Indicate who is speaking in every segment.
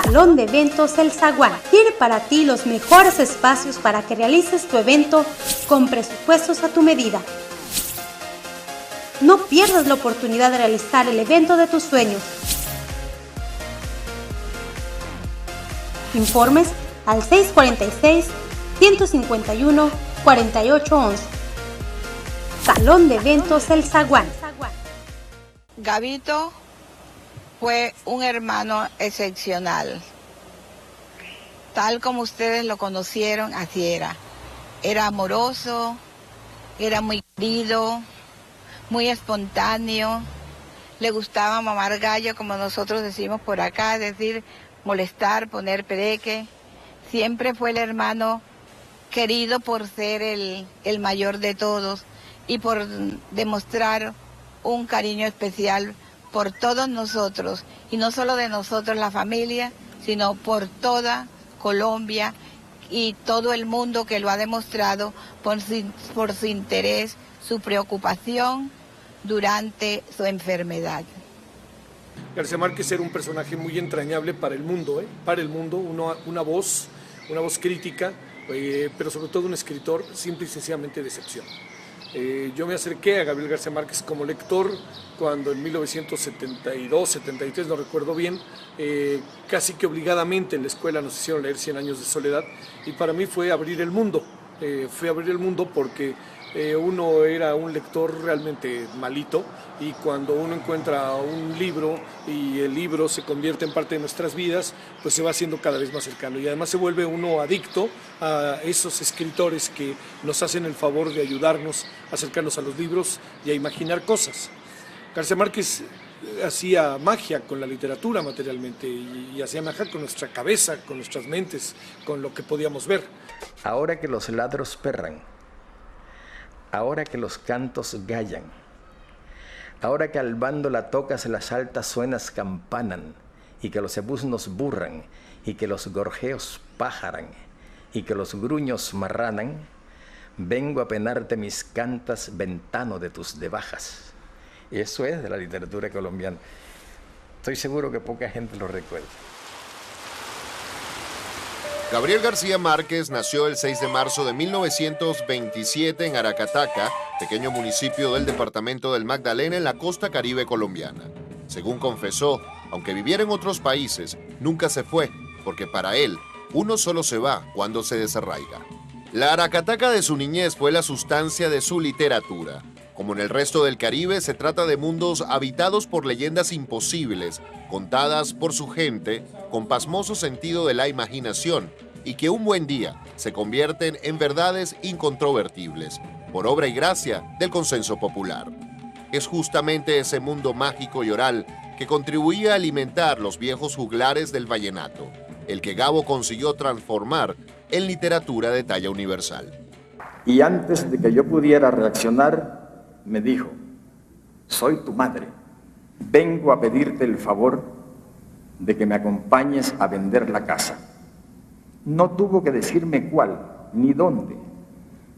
Speaker 1: Salón de Eventos El Zaguán tiene para ti los mejores espacios para que realices tu evento con presupuestos a tu medida. No pierdas la oportunidad de realizar el evento de tus sueños. Informes al 646-151-4811. Salón de Eventos El Zaguán.
Speaker 2: Gabito fue un hermano excepcional. Tal como ustedes lo conocieron, así era. Era amoroso, era muy querido, muy espontáneo. Le gustaba mamar gallo, como nosotros decimos por acá, es decir, molestar, poner pereque. Siempre fue el hermano querido por ser el mayor de todos y por demostrar un cariño especial por todos nosotros, y no solo de nosotros, la familia, sino por toda Colombia y todo el mundo que lo ha demostrado por su interés, su preocupación durante su enfermedad.
Speaker 3: García Márquez era un personaje muy entrañable para el mundo, una voz crítica, pero sobre todo un escritor simple y sencillamente de excepción. Yo me acerqué a Gabriel García Márquez como lector cuando en 1972, 73, no recuerdo bien, casi que obligadamente en la escuela nos hicieron leer 100 años de soledad, y para mí fue abrir el mundo. Porque uno era un lector realmente malito, y cuando uno encuentra un libro y el libro se convierte en parte de nuestras vidas, pues se va haciendo cada vez más cercano, y además se vuelve uno adicto a esos escritores que nos hacen el favor de ayudarnos a acercarnos a los libros y a imaginar cosas. García Márquez hacía magia con la literatura materialmente, y hacía magia con nuestra cabeza, con nuestras mentes, con lo que podíamos ver.
Speaker 4: Ahora que los ladros perran, ahora que los cantos gallan, ahora que al bando la tocas las altas suenas campanan, y que los ebusnos burran, y que los gorjeos pájaran, y que los gruños marranan, vengo a penarte mis cantas, ventano de tus debajas. Eso es de la literatura colombiana. Estoy seguro que poca gente lo recuerda.
Speaker 5: Gabriel García Márquez nació el 6 de marzo de 1927 en Aracataca, pequeño municipio del departamento del Magdalena en la costa caribe colombiana. Según confesó, aunque viviera en otros países, nunca se fue, porque para él, uno solo se va cuando se desarraiga. La Aracataca de su niñez fue la sustancia de su literatura. Como en el resto del Caribe, se trata de mundos habitados por leyendas imposibles, contadas por su gente con pasmoso sentido de la imaginación, y que un buen día se convierten en verdades incontrovertibles, por obra y gracia del consenso popular. Es justamente ese mundo mágico y oral que contribuía a alimentar los viejos juglares del vallenato, el que Gabo consiguió transformar en literatura de talla universal.
Speaker 6: Y antes de que yo pudiera reaccionar, me dijo: soy tu madre, vengo a pedirte el favor de que me acompañes a vender la casa. No tuvo que decirme cuál ni dónde,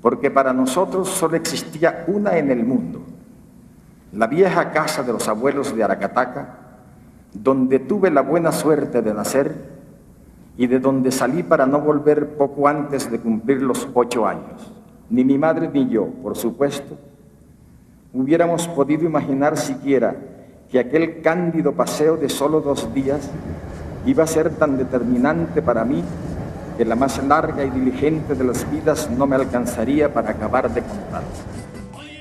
Speaker 6: porque para nosotros solo existía una en el mundo, la vieja casa de los abuelos de Aracataca, donde tuve la buena suerte de nacer y de donde salí para no volver poco antes de cumplir los 8 años. Ni mi madre ni yo, por supuesto, hubiéramos podido imaginar siquiera que aquel cándido paseo de solo 2 días iba a ser tan determinante para mí que la más larga y diligente de las vidas no me alcanzaría para acabar de contar.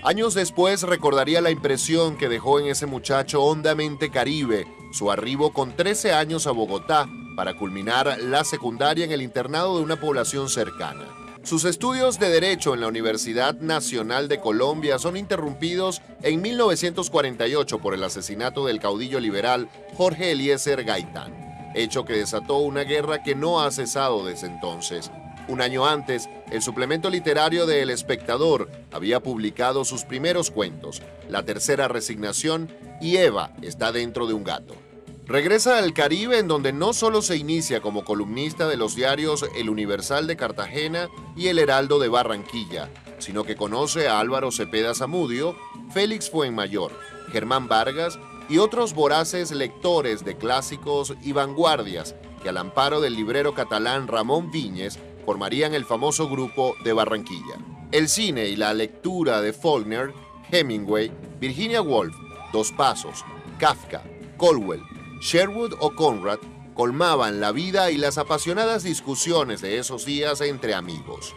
Speaker 5: Años después recordaría la impresión que dejó en ese muchacho hondamente caribe su arribo con 13 años a Bogotá para culminar la secundaria en el internado de una población cercana. Sus estudios de Derecho en la Universidad Nacional de Colombia son interrumpidos en 1948 por el asesinato del caudillo liberal Jorge Eliezer Gaitán, hecho que desató una guerra que no ha cesado desde entonces. Un año antes, el suplemento literario de El Espectador había publicado sus primeros cuentos, La Tercera Resignación y Eva está dentro de un gato. Regresa al Caribe, en donde no solo se inicia como columnista de los diarios El Universal de Cartagena y El Heraldo de Barranquilla, sino que conoce a Álvaro Cepeda Zamudio, Félix Fuenmayor, Germán Vargas y otros voraces lectores de clásicos y vanguardias que al amparo del librero catalán Ramón Viñes formarían el famoso grupo de Barranquilla. El cine y la lectura de Faulkner, Hemingway, Virginia Woolf, Dos Pasos, Kafka, Colwell, Sherwood o Conrad colmaban la vida y las apasionadas discusiones de esos días entre amigos.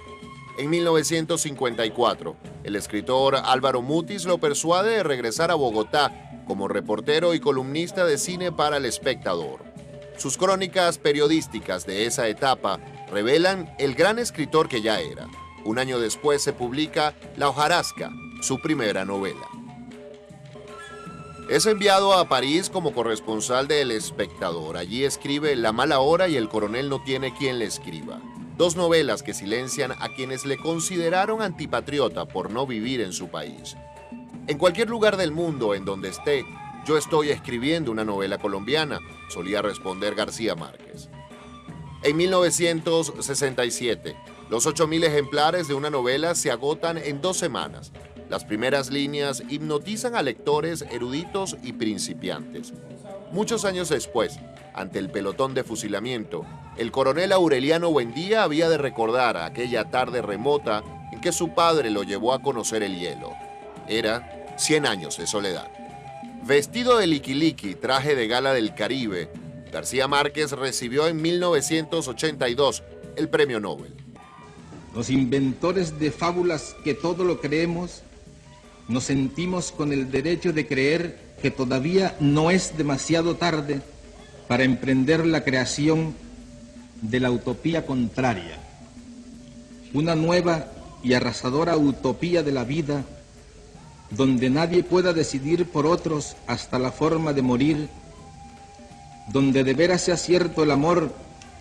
Speaker 5: En 1954, el escritor Álvaro Mutis lo persuade de regresar a Bogotá como reportero y columnista de cine para El Espectador. Sus crónicas periodísticas de esa etapa revelan el gran escritor que ya era. Un año después se publica La hojarasca, su primera novela. Es enviado a París como corresponsal de El Espectador. Allí escribe La mala hora y El coronel no tiene quien le escriba. Dos novelas que silencian a quienes le consideraron antipatriota por no vivir en su país. En cualquier lugar del mundo en donde esté, yo estoy escribiendo una novela colombiana, solía responder García Márquez. En 1967, los 8.000 ejemplares de una novela se agotan en 2 semanas. Las primeras líneas hipnotizan a lectores eruditos y principiantes. Muchos años después, ante el pelotón de fusilamiento, el coronel Aureliano Buendía había de recordar aquella tarde remota en que su padre lo llevó a conocer el hielo. Era 100 años de soledad. Vestido de liquiliqui, traje de gala del Caribe, García Márquez recibió en 1982 el Premio Nobel.
Speaker 7: Los inventores de fábulas que todo lo creemos, nos sentimos con el derecho de creer que todavía no es demasiado tarde para emprender la creación de la utopía contraria, una nueva y arrasadora utopía de la vida, donde nadie pueda decidir por otros hasta la forma de morir, donde de veras sea cierto el amor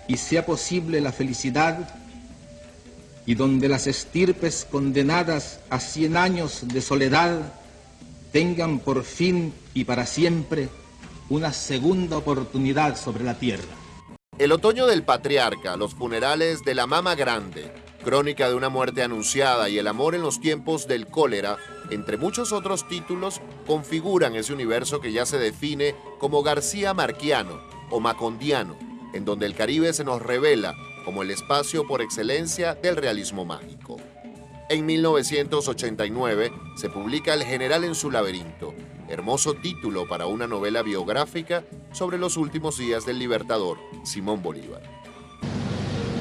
Speaker 7: y sea posible la felicidad, y donde las estirpes condenadas a 100 años de soledad tengan por fin y para siempre una segunda oportunidad sobre la tierra.
Speaker 5: El otoño del patriarca, los funerales de la mama grande, crónica de una muerte anunciada y el amor en los tiempos del cólera, entre muchos otros títulos, configuran ese universo que ya se define como García Marquiano o Macondiano, en donde el Caribe se nos revela como el espacio por excelencia del realismo mágico. En 1989 se publica El general en su laberinto, hermoso título para una novela biográfica sobre los últimos días del libertador Simón Bolívar.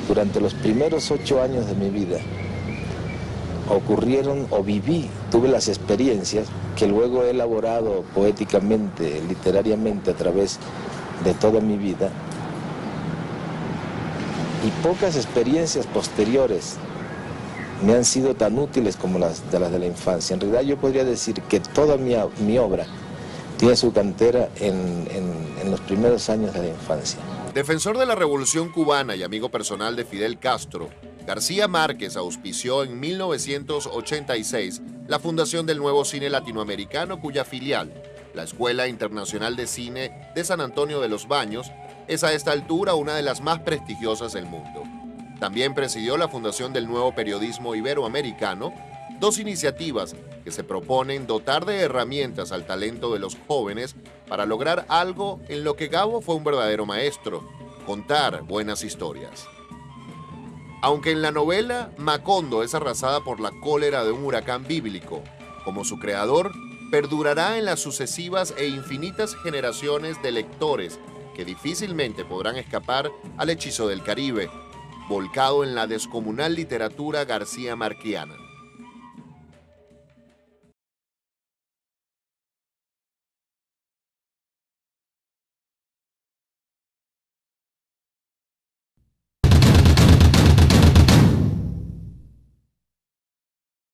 Speaker 8: Durante los primeros 8 años de mi vida ocurrieron o tuve las experiencias que luego he elaborado poéticamente, literariamente a través de toda mi vida. Y pocas experiencias posteriores me han sido tan útiles como las de la infancia. En realidad yo podría decir que toda mi obra tiene su cantera en los primeros años de la infancia.
Speaker 5: Defensor de la Revolución Cubana y amigo personal de Fidel Castro, García Márquez auspició en 1986 la fundación del nuevo cine latinoamericano, cuya filial, la Escuela Internacional de Cine de San Antonio de los Baños, es a esta altura una de las más prestigiosas del mundo. También presidió la fundación del nuevo periodismo iberoamericano, 2 iniciativas que se proponen dotar de herramientas al talento de los jóvenes para lograr algo en lo que Gabo fue un verdadero maestro: contar buenas historias. Aunque en la novela Macondo es arrasada por la cólera de un huracán bíblico, como su creador, perdurará en las sucesivas e infinitas generaciones de lectores que difícilmente podrán escapar al hechizo del Caribe, volcado en la descomunal literatura garcía marquiana.